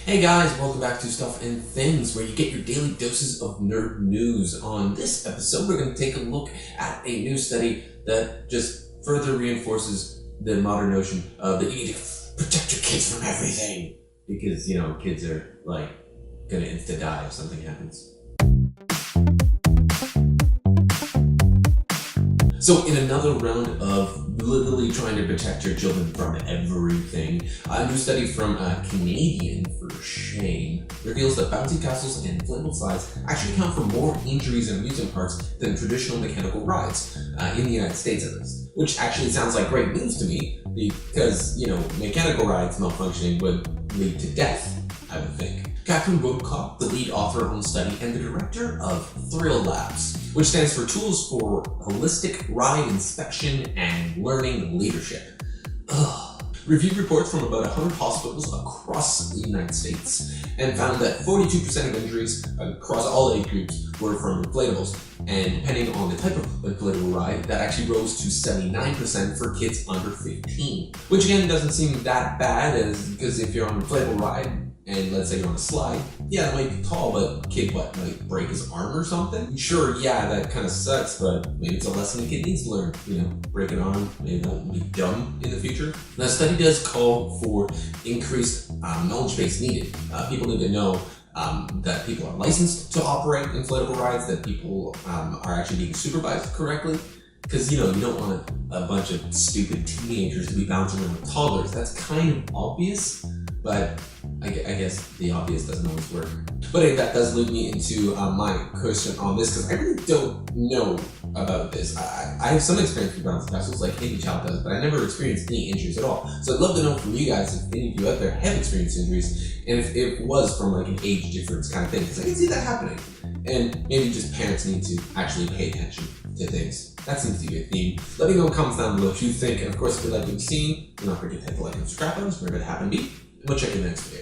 Hey guys, welcome back to Stuff and Things, where you get your daily doses of nerd news. On this episode, we're going to take a look at a new study that just further reinforces the modern notion that you need to protect your kids from everything. Because, kids are, going to insta-die if something happens. So in another round of literally trying to protect your children from everything, a new study from Canadian, for shame, reveals that bouncy castles and inflatable slides actually account for more injuries in amusement parks than traditional mechanical rides, in the United States at least. Which actually sounds like great news to me, because, mechanical rides malfunctioning would lead to death, I would think. Catherine Woodcock, the lead author on the study and the director of Thrill Labs, which stands for Tools for Holistic Ride Inspection and Learning Leadership. Reviewed reports from about 100 hospitals across the United States and found that 42% of injuries across all age groups were from inflatables, and depending on the type of inflatable ride, that actually rose to 79% for kids under 15. Which again doesn't seem that bad, because if you're on an inflatable ride, and let's say you're on a slide, yeah, that might be tall, but kid, might break his arm or something? Sure, yeah, that kind of sucks, but maybe it's a lesson a kid needs to learn. Break an arm, maybe they won't be dumb in the future. The study does call for increased knowledge base needed. People need to know that people are licensed to operate inflatable rides, that people are actually being supervised correctly. Because, you don't want a bunch of stupid teenagers to be bouncing around with toddlers. That's kind of obvious, but I guess the obvious doesn't always work. But hey, that does lead me into my question on this, because I really don't know about this. I have some experience with bouncy castles, like any child does, but I never experienced any injuries at all. So I'd love to know from you guys if any of you out there have experienced injuries, and if it was from an age difference kind of thing, because I can see that happening. And maybe just parents need to actually pay attention to things. That seems to be a theme. Let me know in the comments down below what you think, and of course, if you like what you've seen, do not forget to hit the like and subscribe buttons wherever it happen to be. We'll check you in the next video.